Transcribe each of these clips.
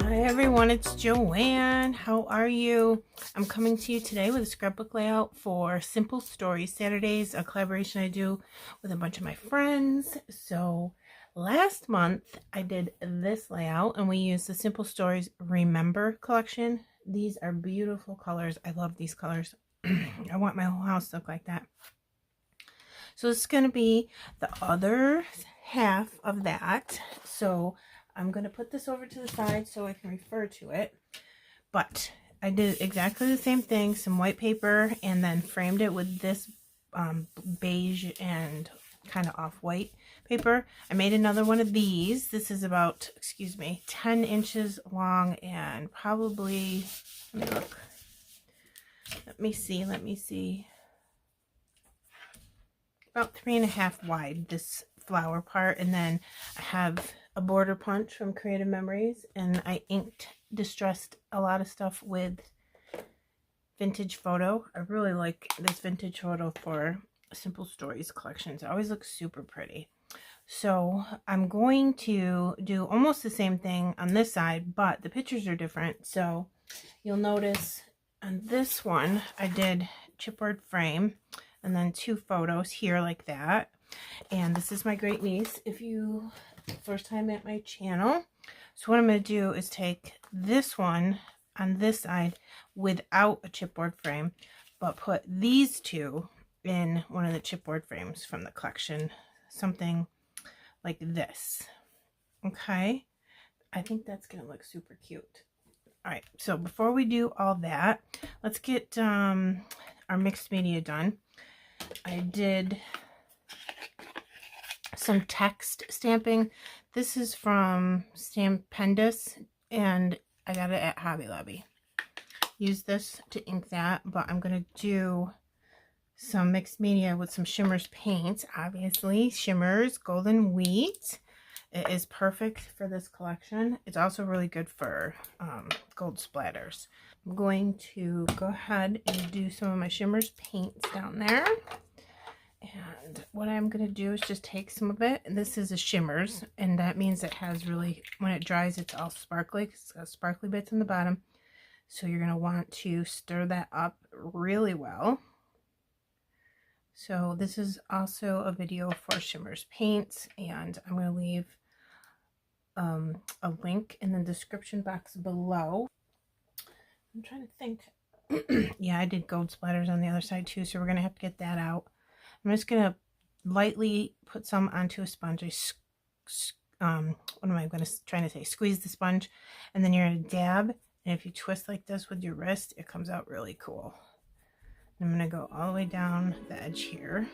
Hi everyone, it's Joanne. How are you? I'm coming to you today with a scrapbook layout for Simple Stories Saturdays, a collaboration I do with a bunch of my friends. So last month I did this layout and we used the Simple Stories Remember collection. These are beautiful colors. I love these colors. I want my whole house to look like that. So this is going to be the other half of that. So I'm going to put this over to the side so I can refer to it. But I did exactly the same thing, some white paper, and then framed it with this beige and kind of off-white paper. I made another one of these. This is about, 10 inches long and probably, let me look. Let me see. About 3.5 wide, this flower part, and then I have a border punch from Creative Memories, and I distressed a lot of stuff with vintage photo. I really like this vintage photo for Simple Stories collections. It always looks super pretty. So I'm going to do almost the same thing on this side, but the pictures are different. So you'll notice on this one I did chipboard frame and then 2 photos here like that. And this is my great niece, if you first time at my channel. So what I'm going to do is take this one on this side without a chipboard frame, but put these 2 in one of the chipboard frames from the collection, something like this. Okay, I think that's going to look super cute. All right, so before we do all that, let's get our mixed media done. I did some text stamping. This is from Stampendous and I got it at Hobby Lobby. Use this to ink that, but I'm going to do some mixed media with some Shimmerz paints. Obviously, Shimmerz Golden Wheat. It is perfect for this collection. It's also really good for gold splatters. I'm going to go ahead and do some of my Shimmerz paints down there. And what I'm going to do is just take some of it. And this is a Shimmerz, and that means it has really, when it dries, it's all sparkly because it's got sparkly bits in the bottom. So you're going to want to stir that up really well. So this is also a video for Shimmerz paints, and I'm going to leave a link in the description box below. I'm trying to think. Yeah, I did gold splatters on the other side too, so we're going to have to get that out. I'm just going to lightly put some onto a sponge. What am I trying to say? Squeeze the sponge, and then you're going to dab, and if you twist like this with your wrist, it comes out really cool. I'm going to go all the way down the edge here.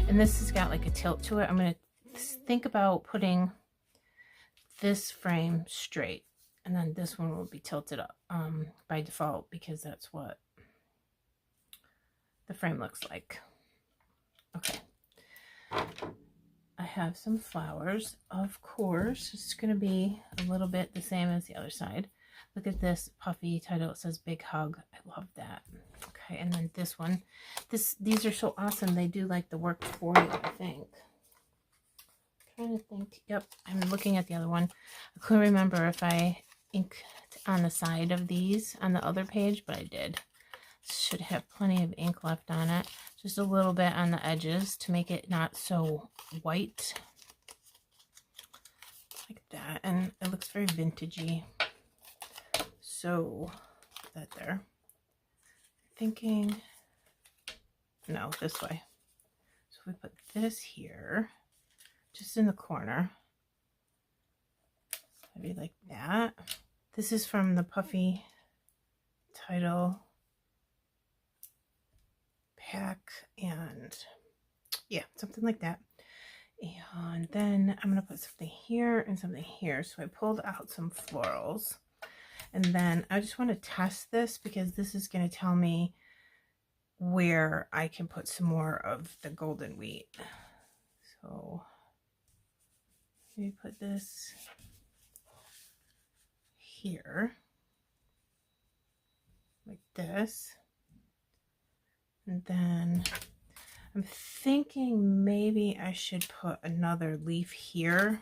And this has got like a tilt to it. I'm going to think about putting this frame straight, and then this one will be tilted up by default because that's what the frame looks like. Okay. I have some flowers, of course. It's going to be a little bit the same as the other side. Look at this puffy title. It says Big Hug. I love that. Okay, and then this one. These are so awesome. They do like the work for you, I think. I'm trying to think. Yep, I'm looking at the other one. I couldn't remember if I inked on the side of these on the other page, but I did. Should have plenty of ink left on it. Just a little bit on the edges to make it not so white. Like that. And it looks very vintagey. So, put that there. Thinking, no, this way. So we put this here, just in the corner. Maybe like that. This is from the Puffy Title pack, and yeah, something like that. And then I'm going to put something here and something here. So I pulled out some florals, and then I just want to test this because this is going to tell me where I can put some more of the golden wheat. So let me put this here like this, and then I'm thinking maybe I should put another leaf here,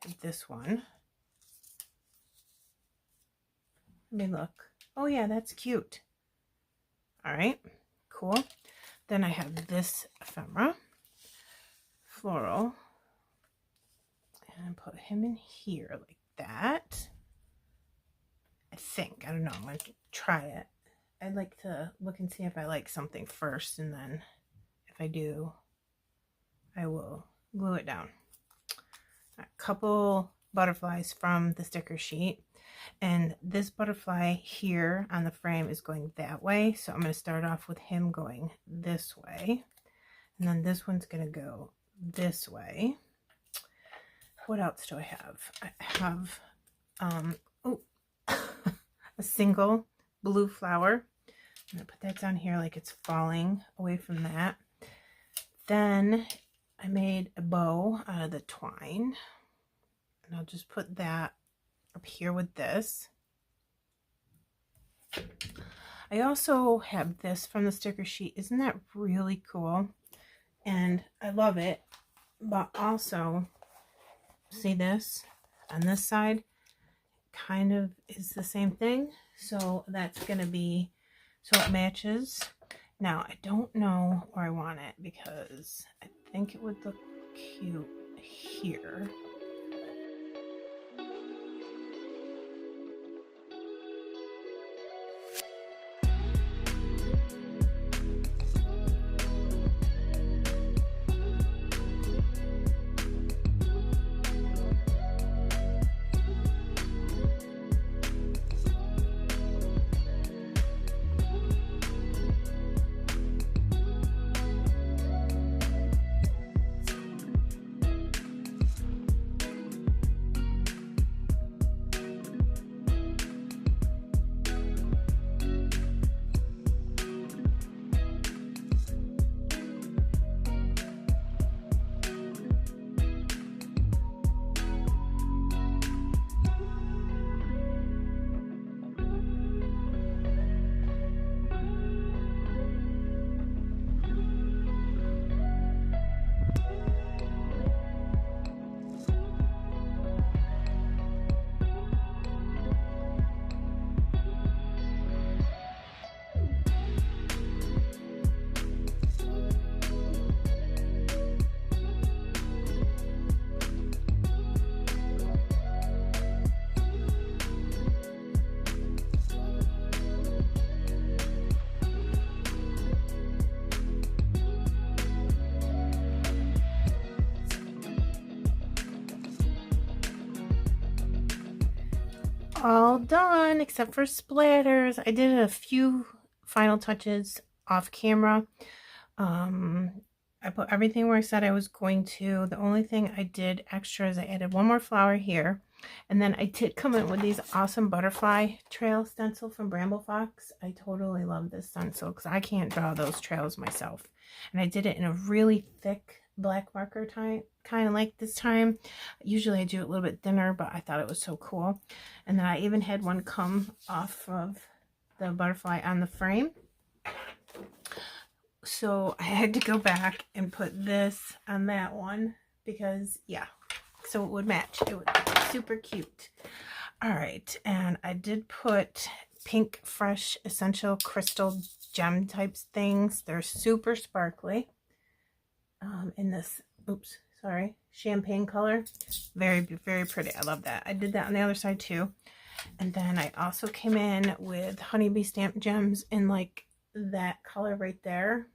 like this one. Let me look. Oh yeah, that's cute. All right, cool. Then I have this ephemera floral, and put him in here like that. I think, I don't know, I'm going to try it. I'd like to look and see if I like something first, and then if I do, I will glue it down. A couple butterflies from the sticker sheet, and this butterfly here on the frame is going that way, so I'm going to start off with him going this way, and then this one's going to go this way. What else do I have? I have a single blue flower. I'm going to put that down here like it's falling away from that. Then I made a bow out of the twine, and I'll just put that up here with this. I also have this from the sticker sheet. Isn't that really cool? And I love it, but also see this on this side kind of is the same thing, so that's going to be, so it matches. Now I don't know where I want it because I think it would look cute here. All done except for splatters. I did a few final touches off camera. I put everything where I said I was going to. The only thing I did extra is I added one more flower here, and then I did come in with these awesome butterfly trail stencil from Bramble Fox. I totally love this stencil because I can't draw those trails myself, and I did it in a really thick black marker type, kind of like this time. Usually I do it a little bit thinner, but I thought it was so cool. And then I even had one come off of the butterfly on the frame, so I had to go back and put this on that one because, yeah, so it would match. It would be super cute. All right, and I did put pink fresh essential crystal gem types things. They're super sparkly in this, oops, sorry, champagne color. Very, very pretty. I love that. I did that on the other side too. And then I also came in with honeybee stamp gems in like that color right there,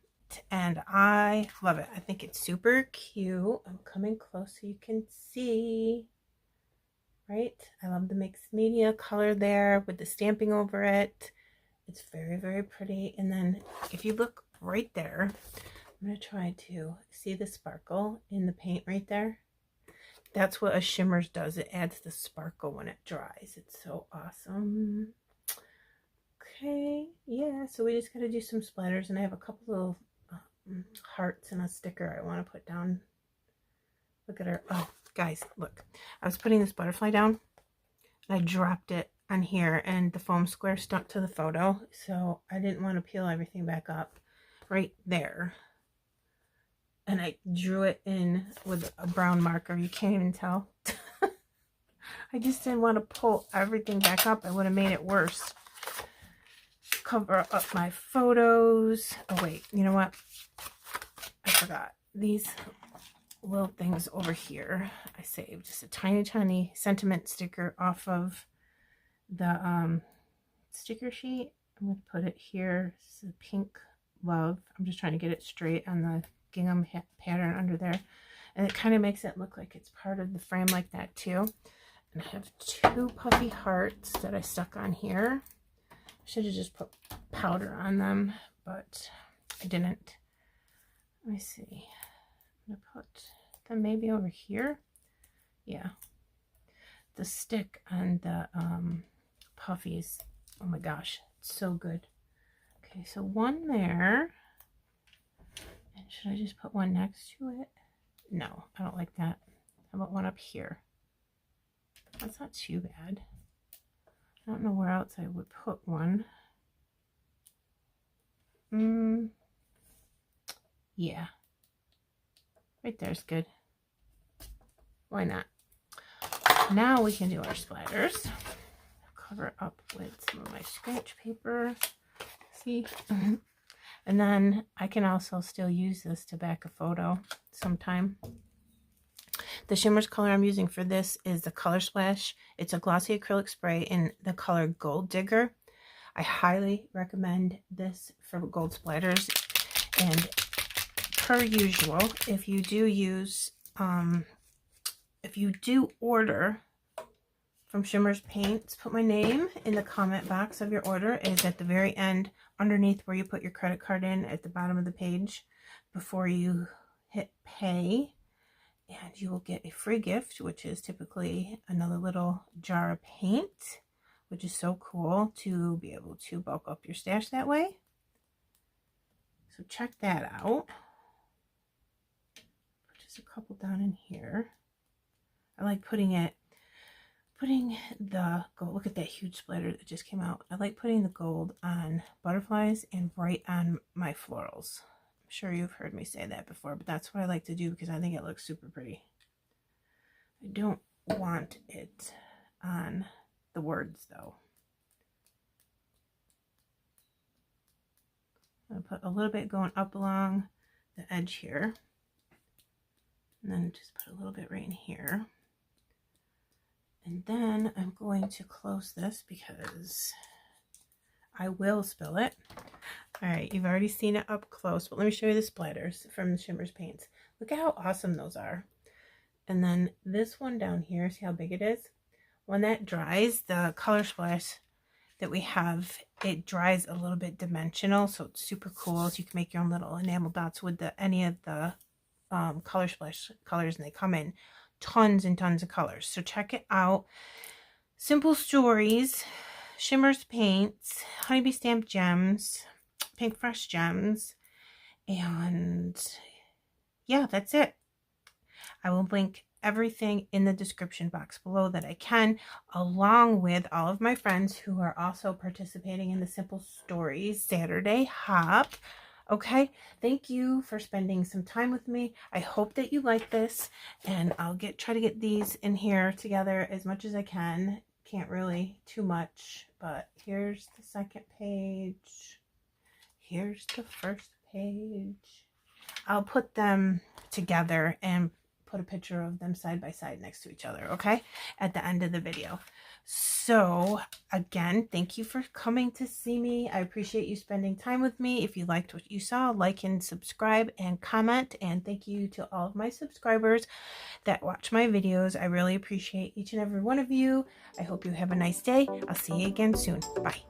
and I love it. I think it's super cute. I'm coming close so you can see right? I love the mixed media color there with the stamping over it. It's very, very pretty. And then if you look right there, I'm going to try to see the sparkle in the paint right there. That's what a Shimmerz does. It adds the sparkle when it dries. It's so awesome. Okay, yeah, so we just got to do some splatters, and I have a couple of hearts and a sticker I want to put down. Look at her. Oh, guys, look. I was putting this butterfly down, and I dropped it on here, and the foam square stuck to the photo, so I didn't want to peel everything back up right there. And I drew it in with a brown marker. You can't even tell. I just didn't want to pull everything back up. It would have made it worse. Cover up my photos. Oh, wait. You know what? I forgot. These little things over here. I saved just a tiny, tiny sentiment sticker off of the sticker sheet. I'm going to put it here. This is pink love. I'm just trying to get it straight on the gingham pattern under there, and it kind of makes it look like it's part of the frame like that too. And I have two puffy hearts that I stuck on here. I should have just put powder on them, but I didn't. Let me see. I'm gonna put them maybe over here. Yeah, the stick on the puffies, oh my gosh, it's so good. Okay, so one there. And should I just put one next to it? No, I don't like that. How about one up here? That's not too bad. I don't know where else I would put one. Yeah. Right there's good. Why not? Now we can do our splatters. Cover it up with some of my scratch paper. See? And then I can also still use this to back a photo sometime. The Shimmerz color I'm using for this is the Color Splash. It's a glossy acrylic spray in the color Gold Digger. I highly recommend this for gold splatters. And per usual, if you do order from Shimmerz Paints, put my name in the comment box of your order. It is at the very end, underneath where you put your credit card in at the bottom of the page before you hit pay. And you will get a free gift, which is typically another little jar of paint, which is so cool to be able to bulk up your stash that way. So check that out. Put just a couple down in here. I like putting the gold. Look at that huge splatter that just came out. I like putting the gold on butterflies and right on my florals. I'm sure you've heard me say that before, but that's what I like to do because I think it looks super pretty. I don't want it on the words though. I'll put a little bit going up along the edge here, and then just put a little bit right in here. And then I'm going to close this because I will spill it. All right, you've already seen it up close, but let me show you the splatters from the Shimmerz paints. Look at how awesome those are. And then this one down here, see how big it is? When that dries, the Color Splash that we have, it dries a little bit dimensional, so it's super cool. So you can make your own little enamel dots with any of the Color Splash colors, and they come in tons and tons of colors. So check it out. Simple Stories, Shimmerz Paints, Honeybee Stamped Gems, Pink Fresh Gems, and yeah, that's it. I will link everything in the description box below that I can, along with all of my friends who are also participating in the Simple Stories Saturday Hop. Okay, thank you for spending some time with me. I hope that you like this, and I'll try to get these in here together as much as I can. Can't really too much, but here's the second page. Here's the first page. I'll put them together and put a picture of them side by side next to each other, okay, at the end of the video. So again, thank you for coming to see me. I appreciate you spending time with me. If you liked what you saw, like and subscribe and comment. And thank you to all of my subscribers that watch my videos. I really appreciate each and every one of you. I hope you have a nice day. I'll see you again soon. Bye.